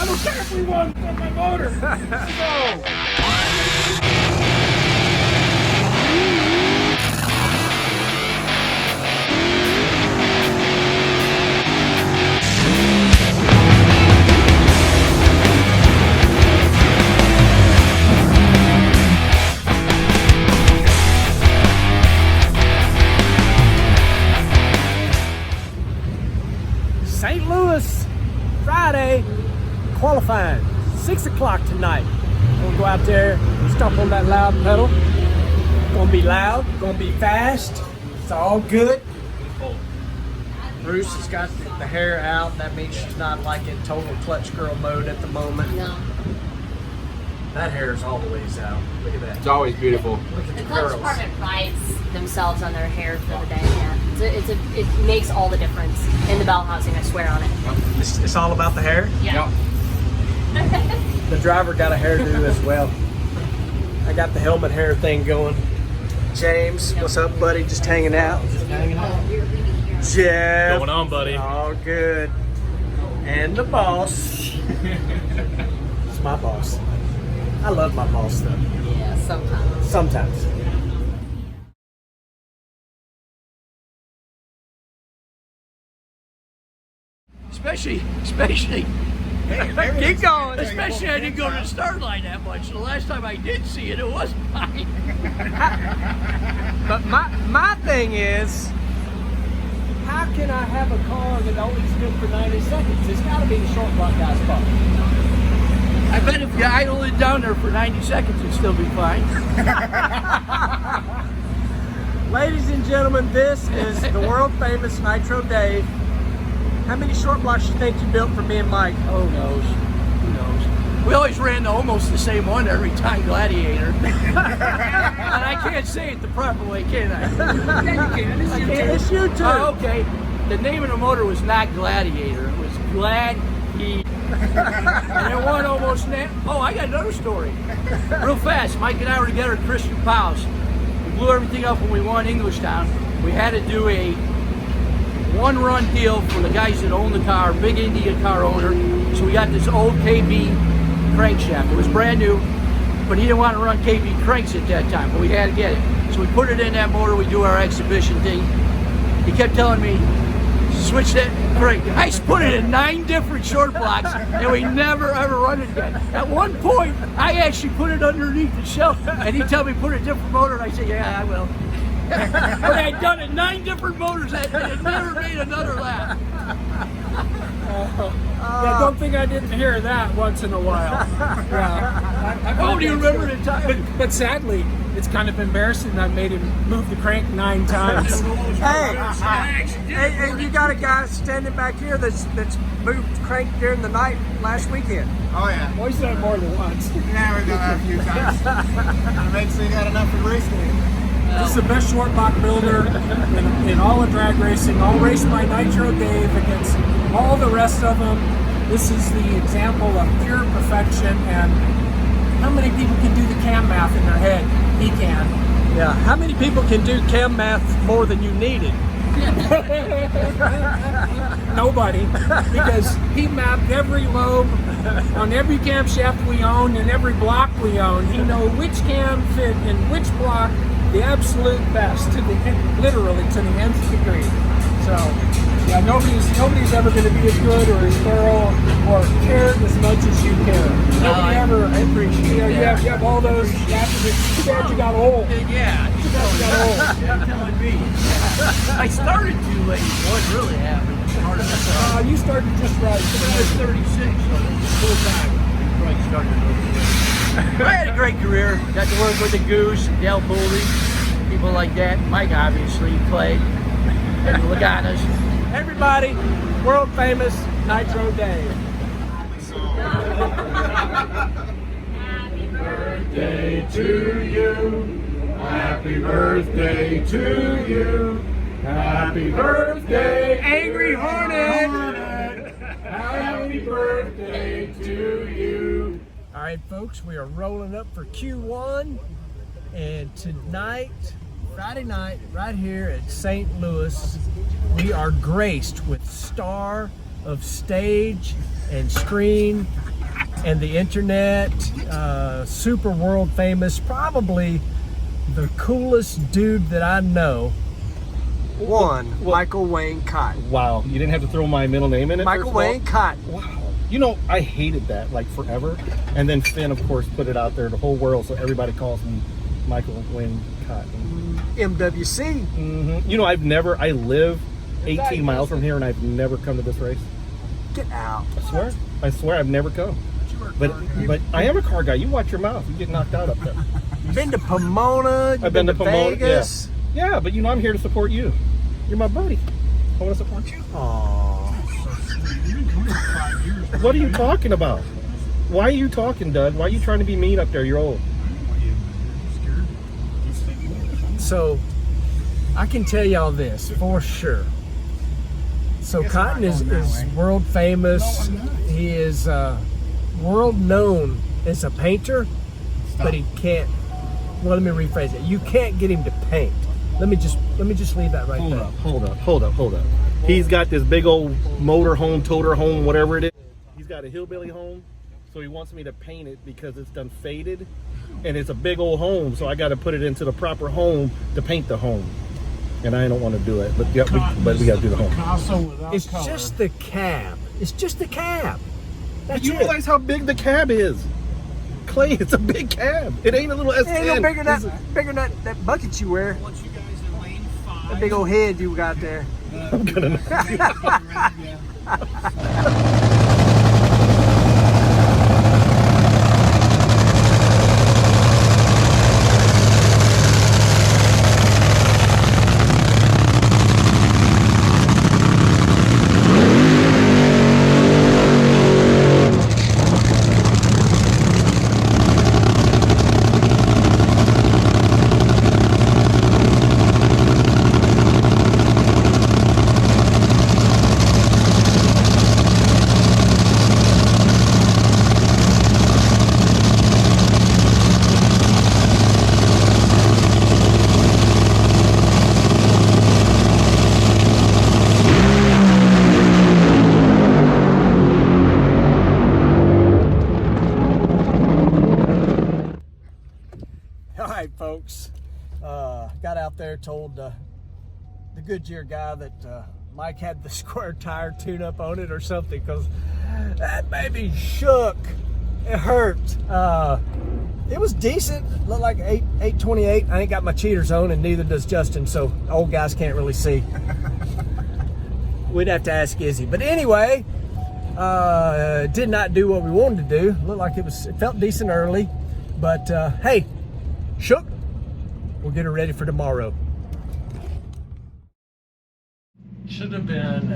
I don't care if we won on my motor. Let's go. St. Louis, Friday, qualifying, 6 o'clock tonight. We'll go out there and stomp on that loud pedal. Gonna be loud, gonna be fast, it's all good. Bruce has got the hair out, that means she's not like in total clutch girl mode at the moment. No. That hair is all the ways out. Look at that. It's always beautiful. Look at The the clutch curls. department prides themselves on their hair for the day. Yeah, it makes all the difference in the bell housing. I swear on it. It's all about the hair. Yeah. The driver got a hairdo as well. I got the helmet hair thing going. James, what's up, buddy? Just hanging out. Jeff. Going on, buddy? All good. And the boss. It's my boss. I love my boss though. Yeah, sometimes. Sometimes. Especially, Keep going. especially I didn't go to the start line that much. The last time I did see it, it was mine. But my thing is, how can I have a car that only stood for 90 seconds? It's got to be the short block guy's fault. I bet if you idle it down there for 90 seconds, it'd still be fine. Ladies and gentlemen, this is the world famous Nitro Dave. How many short blocks you think you built for me and Mike? Who knows? Who knows? We always ran almost the same one every time, Gladiator. And I can't say it the proper way, can I? Yeah, you can. It's you too. It's you too. Oh, okay. The name of the motor was not Gladiator. It was Glad Heat. And it won almost. Oh, I got another story. Real fast. Mike and I were together at Christian Powell's. We blew everything up when we won Englishtown. We had to do a one-run deal for the guys that own the car, big Indian car owner. So we got this old KB crankshaft. It was brand new, but he didn't want to run KB cranks at that time, but we had to get it. So we put it in that motor, we do our exhibition thing. He kept telling me, switch that crank. I put it in 9 different short blocks, and we never ever run it again. At one point, I actually put it underneath the shelf, and he'd tell me put a different motor, and I said, yeah, I will. But I had done it 9 different motors and it never made another lap. Yeah, don't think I didn't hear that once in a while. Yeah. Oh, do you remember the time? But sadly, it's kind of embarrassing. I made him move the crank 9 times. Hey, you got a guy standing back here that's moved crank during the night last weekend. Oh yeah. Well, he's done it more than once. Yeah, we've done that a few times. And eventually got enough for racing. This is the best short block builder in all of drag racing, all raced by Nitro Dave against all the rest of them. This is the example of pure perfection, and how many people can do the cam math in their head? He can. Yeah. How many people can do cam math more than you needed? Nobody, because he mapped every lobe on every camshaft we own and every block we own. He knows which cam fit in which block the absolute best, literally to the nth degree. So, yeah, nobody's ever going to be as good or as thorough or cared as much as you care. Nobody ever. I appreciate that. You have all those. It's too bad you got old. Yeah, Too bad you got old. you're telling me. I started too late. What really happened? You started just right. I was 36, so full time. Before I started over there. I had a great career. Got to work with the Goose, Dale Pooley, people like that. Mike, obviously, Clay, and the Laganas. Everybody, world famous Nitro Dave. Happy birthday to you. Happy birthday to you. Happy birthday, Angry Hornet. Happy birthday to you. All right, folks, we are rolling up for Q1, and tonight, Friday night, right here at St. Louis, we are graced with star of stage and screen and the internet, super world famous, probably the coolest dude that I know. Michael Wayne Cotton. Wow, you didn't have to throw my middle name in it? Michael Wayne Cotton. Wow. You know, I hated that like forever. And then Finn, of course, put it out there, the whole world, so everybody calls me Michael Wayne Cotton. MWC. You know, I live 18 miles from here and I've never come to this race. Get out. I swear I've never come. But I am a car guy. You watch your mouth. You get knocked out up there. Been to Pomona. I've been to Pomona. Vegas. Yeah, but you know I'm here to support you. You're my buddy. I want to support you. Aww. What are you talking about? Why are you talking, Doug? Why are you trying to be mean up there? You're old. So, I can tell y'all this for sure. So Cotton is world famous. He is world known as a painter, but he can't. Well, let me rephrase it. You can't get him to paint. Let me just leave that right there. Hold up. He's got this big old motor home, toter home, whatever it is. He's got a hillbilly home, so he wants me to paint it because it's done faded, and it's a big old home, so I got to put it into the proper home to paint the home. And I don't want to do it, but yeah, we got to do the home. It's just the cab. It's just the cab. That's You it. realize how big the cab is? Clay, it's a big cab. It ain't a little S10. It ain't no bigger than that bucket you wear. Once you guys in lane 5. That big old head you got there. I'm gonna All right, folks. Got out there, told the Goodyear guy that Mike had the square tire tune-up on it or something, because that baby shook. It hurt. It was decent. Looked like 828. I ain't got my cheaters on, and neither does Justin, so old guys can't really see. We'd have to ask Izzy. But anyway, did not do what we wanted to do. Looked like it felt decent early, but hey, shook. We'll get her ready for tomorrow. Should have been,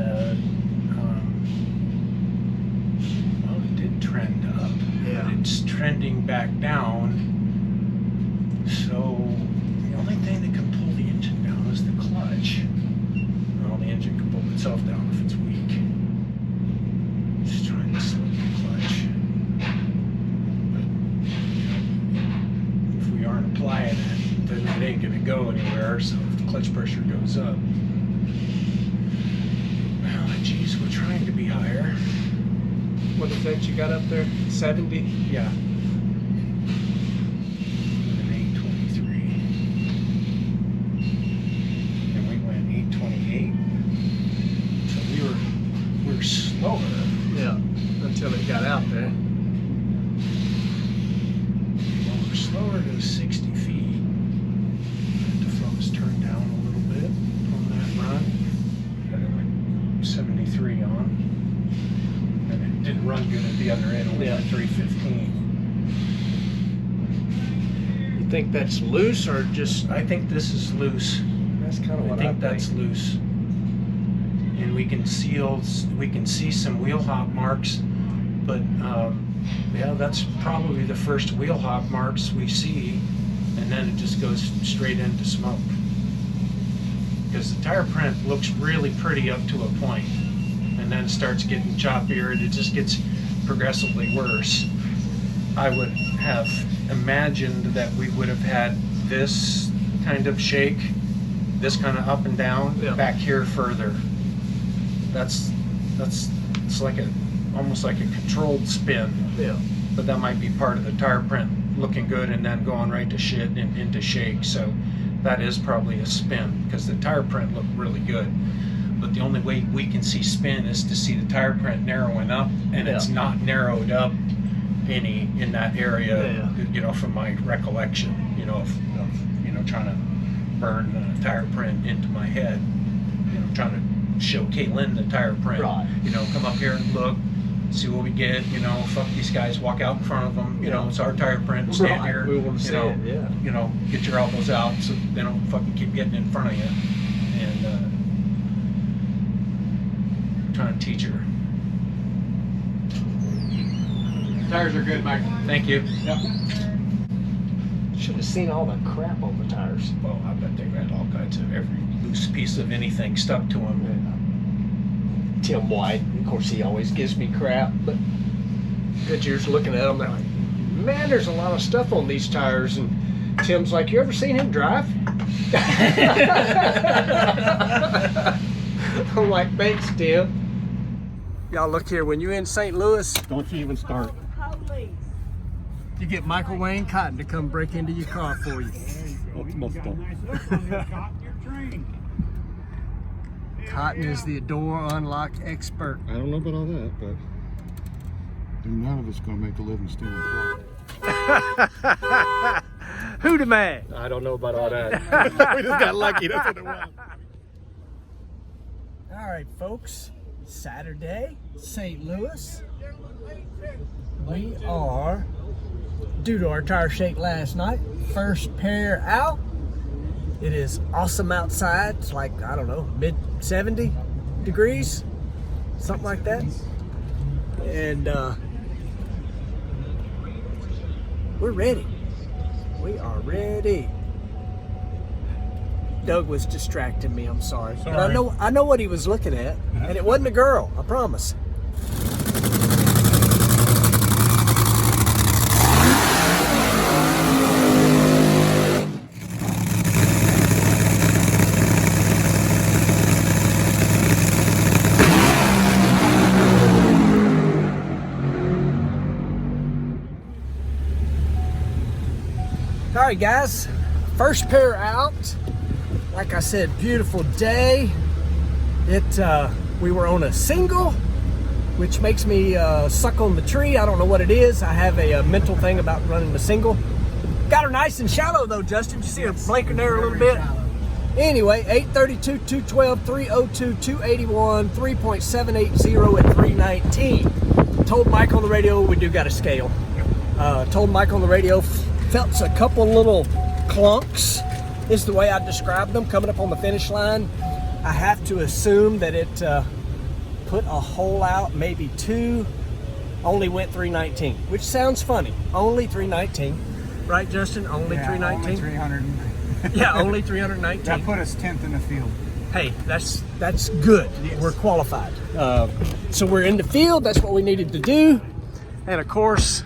well, it did trend up, but it's trending back down. So the only thing that can pull the engine down is the clutch. Well, the engine can pull itself down if it's weak. Just trying to slow the clutch. But if we aren't applying it, then it ain't gonna go anywhere. So if the clutch pressure goes up, well, geez, we're trying to be higher. What is that you got up there? 70? Yeah. An 823. And we went 828. So we were slower. Yeah. Until it got out there. Well, we're slower to 60 feet. The flow's turned down a little bit on that run. 73 on, and it didn't run good at the other end. Only at 315. You think that's loose or just? I think this is loose. That's kind of what I think. That's loose, and we can see some wheel hop marks, but yeah, that's probably the first wheel hop marks we see, and then it just goes straight into smoke. Because the tire print looks really pretty up to a point, and then it starts getting choppier and it just gets progressively worse. I would have imagined that we would have had this kind of shake, this kind of up and down, back here further. It's like almost like a controlled spin. Yeah. but that might be part of the tire print looking good and then going right to shit and into shake. So that is probably a spin, because the tire print looked really good. But the only way we can see spin is to see the tire print narrowing up, and it's not narrowed up any in that area, you know, from my recollection, you know, of you know, trying to burn the tire print into my head, you know, trying to show Caitlin the tire print, you know, come up here and look, see what we get, you know, fuck these guys, walk out in front of them, you know, it's our tire print, stand here, we want to see it, you know, get your elbows out so they don't fucking keep getting in front of you, and trying to teach her. Tires are good, Mike. Thank you. Yep. Should have seen all the crap on the tires. Well, I bet they've had all kinds of every loose piece of anything stuck to them. Tim White, of course, he always gives me crap, but Goodyear's looking at them, they're like, man, there's a lot of stuff on these tires, and Tim's like, you ever seen him drive? I'm like, thanks, Tim. Y'all look here, when you're in St. Louis, Don't you even start. you get Michael Wayne Cotton to come break into your car for you. Cotton is the door unlock expert. I don't know about all that, but None of us gonna make a living stealing cars. Who the man? I don't know about all that. We just got lucky. That's what it was. All right, folks. Saturday, St. Louis. We are, due to our tire shake last night, first pair out. It is awesome outside. It's like, I don't know, mid 70 degrees, something like that. And we're ready. We are ready. Doug was distracting me, I'm sorry. But I know what he was looking at, and it wasn't a girl, I promise. All right, guys, first pair out. Like I said, beautiful day. We were on a single, which makes me suck on the tree. I don't know what it is. I have a mental thing about running the single. Got her nice and shallow though, Justin. Did you see her blinking there a little bit? Anyway, 832, 212, 302, 281, 3.780 at 319. Told Mike on the radio we do got a scale. Told Mike on the radio, felt a couple little clunks. This is the way I described them coming up on the finish line. I have to assume that it put a hole out, maybe two, only went 319, which sounds funny. Only 319, right, Justin? Only 319? Only 300. Yeah, only 319. That put us 10th in the field. Hey, that's good. Yes. We're qualified. So we're in the field. That's what we needed to do. And of course,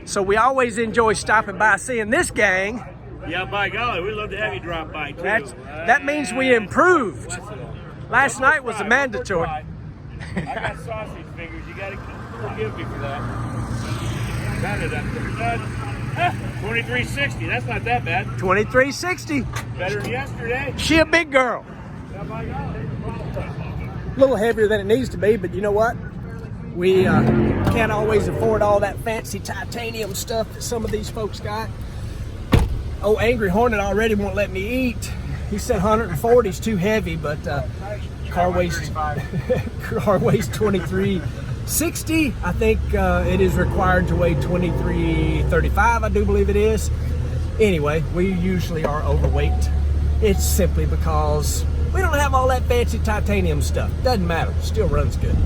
so we always enjoy stopping by seeing this gang. Yeah, by golly, we'd love to have you drop by too. That means we improved. Last night was a mandatory. I got sausage fingers. You gotta forgive me for that. Got it up there. 2360. That's not that bad. 2360. Better than yesterday. She a big girl. Yeah, by golly. A little heavier than it needs to be, but you know what? We can't always afford all that fancy titanium stuff that some of these folks got. Oh, Angry Hornet already won't let me eat. He said 140 is too heavy, but car weighs 2360. I think it is required to weigh 2335, I do believe it is. Anyway, we usually are overweight. It's simply because we don't have all that fancy titanium stuff. Doesn't matter, still runs good.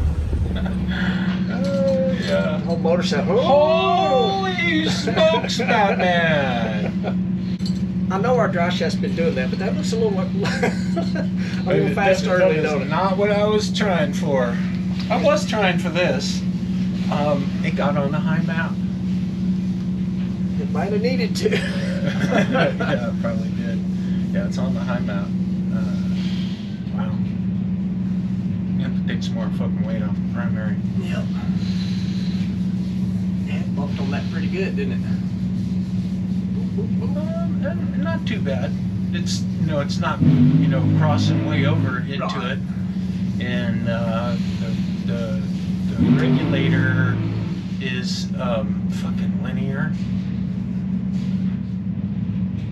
Yeah. Whole motorcycle. Holy smokes, Batman! I know our dry shaft's been doing that, but that looks a little faster than That is not what I was trying for. I was trying for this. It got on the high mount. It might have needed to. Yeah, it probably did. Yeah, it's on the high mount. Wow. You have to take some more fucking weight off the primary. Yep. good, didn't Not too bad. It's it's not crossing way over into Right. it, and the regulator is fucking linear.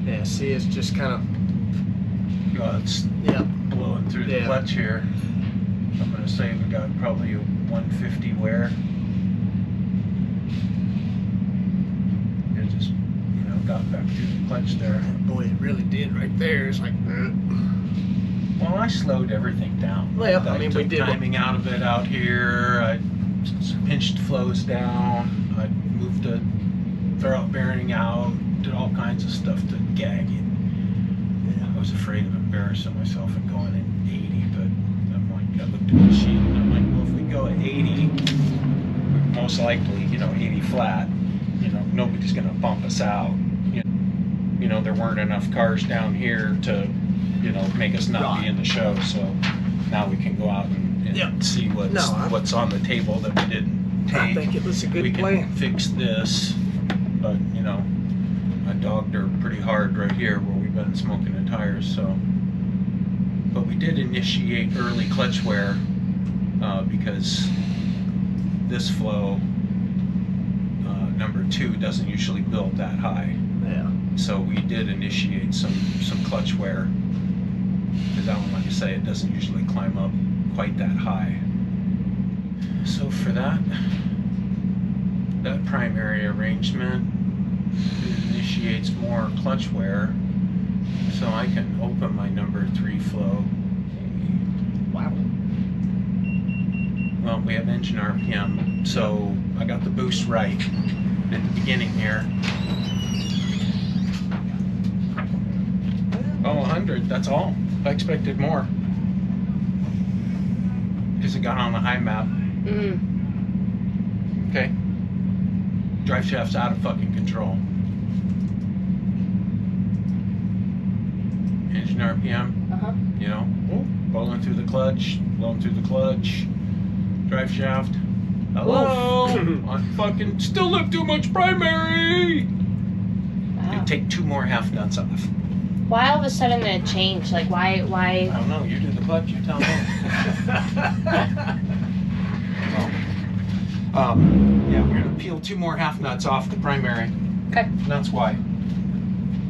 it? Yeah. See, it's just kind of. It's Yeah. blowing through the Yeah. clutch here. I'm gonna say we got probably a 150 wear. It just got back through the clutch there. Boy, it really did right there. It's like. Well, I slowed everything down. Well, I mean, we took did what- timing out of it out here. I pinched flows down. I moved the throwout bearing out. Did all kinds of stuff to gag it. I was afraid of embarrassing myself and going at 80, but I'm like, I looked at the sheet and I'm like, well, if we go at 80, most likely, 80 flat, nobody's going to bump us out. There weren't enough cars down here to, make us not be in the show. So now we can go out and Yep. see what's on the table that we didn't take. I think it was a good we plan. can fix this, but I dogged her pretty hard right here where we've been smoking the tires. So, but we did initiate early clutch wear because this flow number 2 doesn't usually build that high. Yeah. So we did initiate some clutch wear because that one, like I say, it doesn't usually climb up quite that high. So for that primary arrangement, it initiates more clutch wear, so I can open my number 3 flow. Wow. Well, we have engine RPM, so I got the boost right at the beginning here. Oh, 100, that's all. I expected more. Because it got on the high map. Okay. Drive shaft's out of fucking control. Engine RPM, blowing through the clutch, drive shaft. Hello! I fucking still have too much primary! Wow. Take 2 more half nuts off. Why all of a sudden it changed? Like why? I don't know, you do the clutch, you tell me. Yeah, we're gonna peel 2 more half nuts off the primary. Okay. And that's why.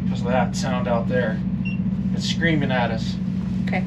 Because of that sound out there. It's screaming at us. Okay.